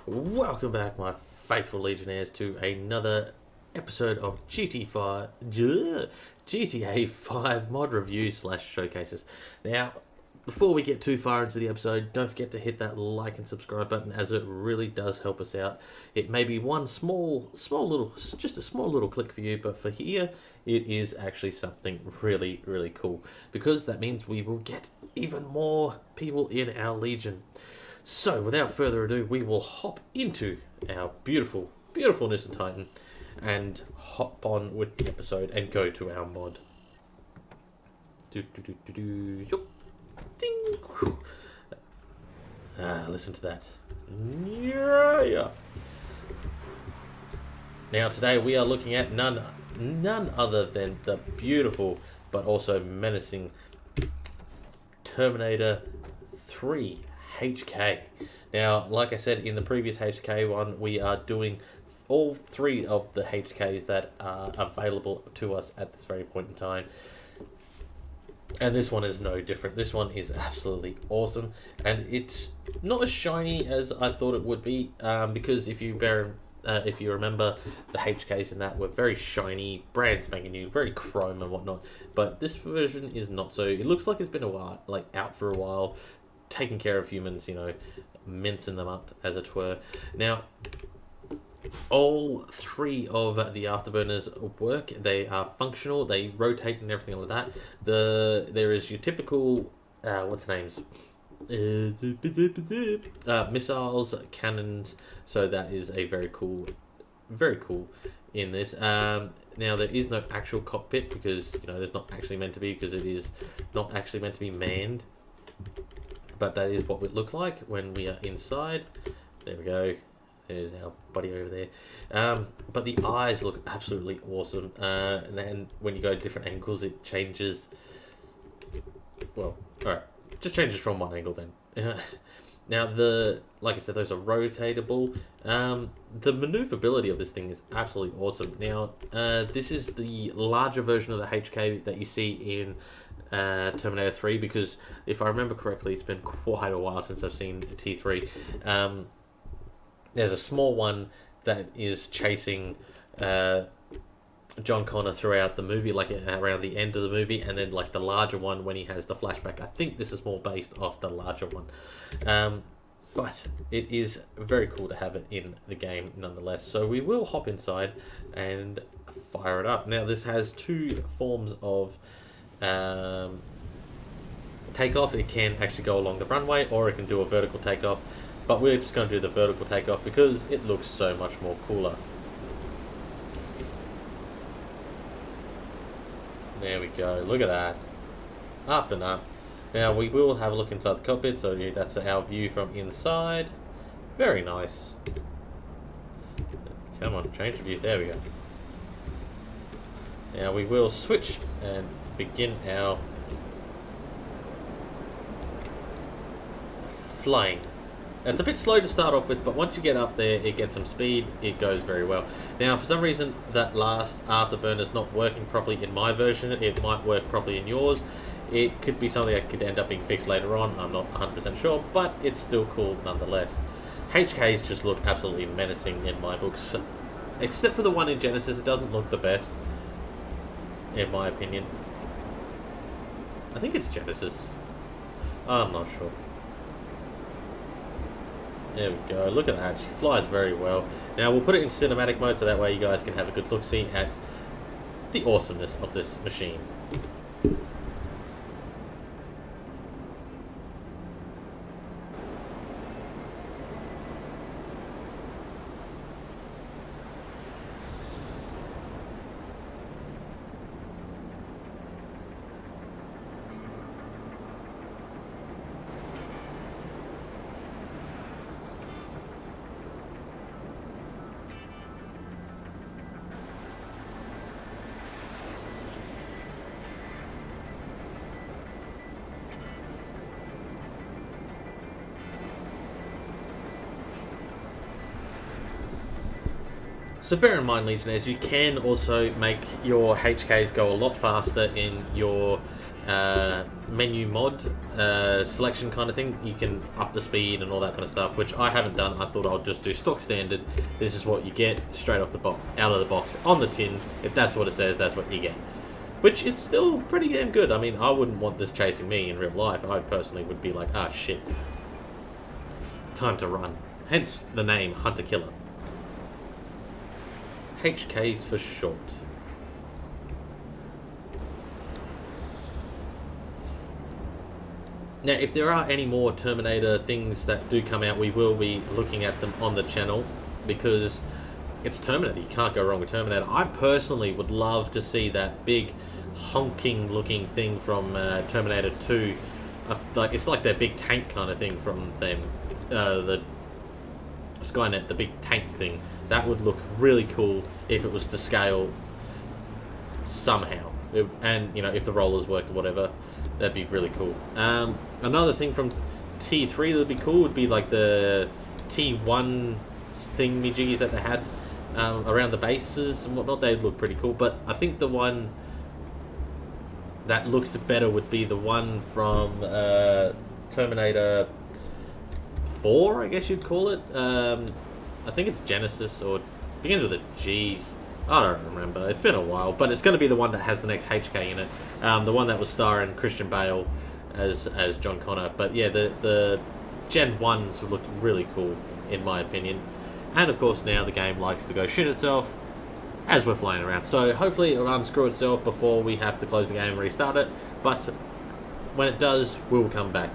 Welcome back, my faithful Legionnaires, to another episode of GTA 5 mod review slash showcases. Now, before we get too far into the episode, don't forget to hit that like and subscribe button, as it really does help us out. It may be one just a small little click for you, but for here, it is actually something really, really cool, because that means we will get even more people in our Legion. So, without further ado, we will hop into our beautiful Nissan Titan and hop on with the episode and go to our mod. Listen to that. Yeah. Now, today we are looking at none other than the beautiful but also menacing Terminator 3 HK. Now, like I said in the previous HK one, we are doing all three of the HKs that are available to us at this very point in time. And this one is no different. This one is absolutely awesome. And it's not as shiny as I thought it would be, because if you remember, the HKs in that were very shiny, brand spanking new, very chrome and whatnot. But this version is not so. It looks like it's been a while, like out for a while, taking care of humans, mincing them up, as it were. Now, all three of the afterburners work. They are functional. They rotate and everything like that. There is your typical missiles, cannons. So that is a very cool in this. Now, there is no actual cockpit because there's not actually meant to be, because it is not actually meant to be manned. But that is what it look like when we are inside. There we go. There's our buddy over there. But the eyes look absolutely awesome. And then when you go to different angles, it changes. Well, alright. Just changes from one angle then. Now, like I said, those are rotatable. The maneuverability of this thing is absolutely awesome. Now, this is the larger version of the HK that you see in Terminator 3, because if I remember correctly, it's been quite a while since I've seen T3. There's a small one that is chasing John Connor throughout the movie, like around the end of the movie, and then like the larger one when he has the flashback. I think this is more based off the larger one, but it is very cool to have it in the game nonetheless. So we will hop inside and fire it up. Now, this has two forms of takeoff. It can actually go along the runway, or it can do a vertical takeoff, but we're just going to do the vertical takeoff because it looks so much more cooler. There we go, look at that, up and up. Now, we will have a look inside the cockpit, so that's our view from inside. Very nice. Come on, change the view, there we go. Now we will switch and begin our flying. It's a bit slow to start off with, but once you get up there, it gets some speed. It goes very well. Now, for some reason, that last afterburner is not working properly in my version. It might work properly in yours. It could be something that could end up being fixed later on. I'm not 100% sure, but it's still cool nonetheless. HKs just look absolutely menacing in my books. Except for the one in Genesis, it doesn't look the best, in my opinion. I think it's Genesis. I'm not sure. There we go, look at that, she flies very well. Now, we'll put it in cinematic mode so that way you guys can have a good look-see at the awesomeness of this machine. So bear in mind, Legionnaires, you can also make your HKs go a lot faster in your menu mod selection kind of thing. You can up the speed and all that kind of stuff, which I haven't done. I thought I'll just do stock standard. This is what you get straight off the box, out of the box on the tin. If that's what it says, that's what you get. Which it's still pretty damn good. I mean, I wouldn't want this chasing me in real life. I personally would be like, ah, shit, time to run. Hence the name Hunter Killer. HKs for short. Now, if there are any more Terminator things that do come out, we will be looking at them on the channel, because it's Terminator. You can't go wrong with Terminator. I personally would love to see that big honking looking thing from Terminator 2. Like, it's like that big tank kind of thing from them, the Skynet, the big tank thing. That would look really cool if it was to scale somehow. And, you know, if the rollers worked or whatever, that'd be really cool. Another thing from T3 that would be cool would be like the T1 thingamajiggies that they had around the bases and whatnot. They'd look pretty cool. But I think the one that looks better would be the one from Terminator 4, I guess you'd call it. I think it's Genesis, or it begins with a G. I don't remember. It's been a while, but it's going to be the one that has the next HK in it. The one that was starring Christian Bale as John Connor. But yeah, the Gen 1s looked really cool, in my opinion. And of course now the game likes to go shit itself as we're flying around. So hopefully it'll unscrew itself before we have to close the game and restart it. But when it does, we'll come back.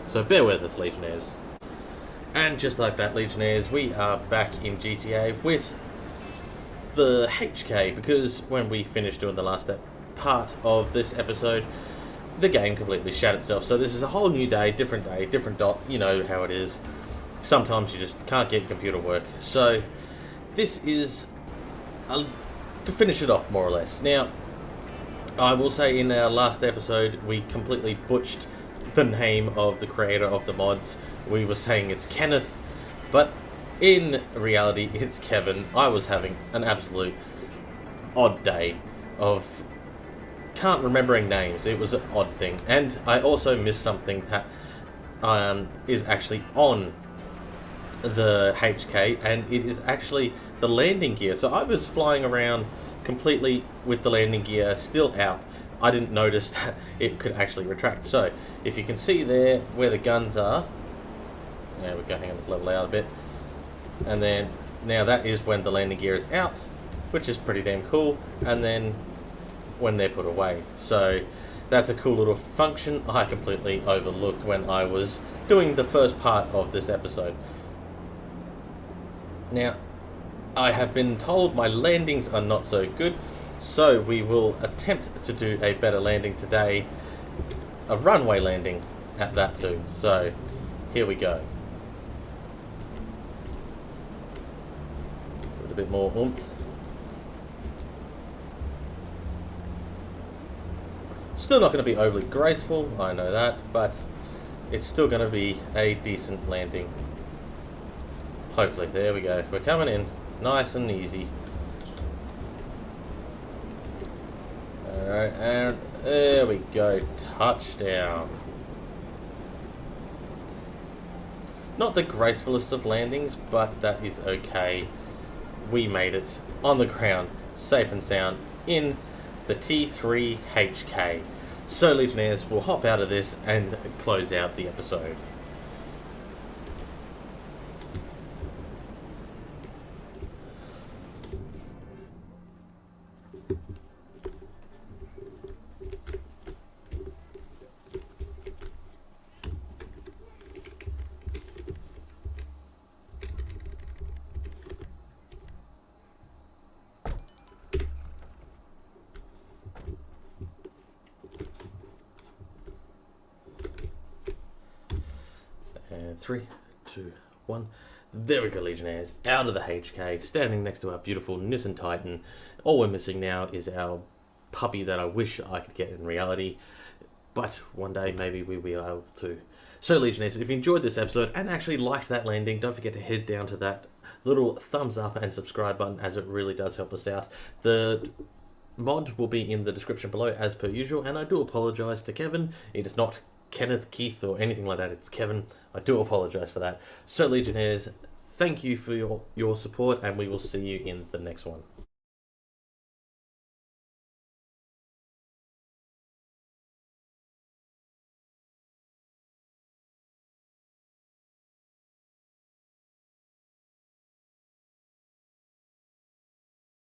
So bear with us, Legionnaires. And just like that, Legionnaires, we are back in GTA with the HK, because when we finished doing the last part of this episode, the game completely shat itself. So this is a whole new day, different dot. You know how it is. Sometimes you just can't get your computer work. So this is to finish it off, more or less. Now, I will say in our last episode, we completely butched the name of the creator of the mods. We were saying it's Kenneth, but in reality, it's Kevin. I was having an absolute odd day of can't remembering names. It was an odd thing. And I also missed something that is actually on the HK, and it is actually the landing gear. So I was flying around completely with the landing gear still out. I didn't notice that it could actually retract. So if you can see there where the guns are, yeah, we're going to level out a bit. And then now that is when the landing gear is out, which is pretty damn cool. And then when they're put away. So that's a cool little function I completely overlooked when I was doing the first part of this episode. Now, I have been told my landings are not so good, so we will attempt to do a better landing today. A runway landing at that too. So here we go. With a bit more oomph. Still not going to be overly graceful, I know that, but it's still going to be a decent landing. Hopefully. There we go. We're coming in nice and easy. Alright, and there we go. Touchdown. Not the gracefulest of landings, but that is okay. We made it on the ground, safe and sound, in the T3 HK. So, Legionnaires, we'll hop out of this and close out the episode. And 3, 2, 1. There we go, Legionnaires. Out of the HK, standing next to our beautiful Nissan Titan. All we're missing now is our puppy that I wish I could get in reality. But one day, maybe we'll be able to. So, Legionnaires, if you enjoyed this episode and actually liked that landing, don't forget to head down to that little thumbs up and subscribe button, as it really does help us out. The mod will be in the description below as per usual, and I do apologise to Kevin. It is not Kenneth, Keith, or anything like that. It's Kevin. I do apologise for that. So Legionnaires, thank you for your support, and we will see you in the next one.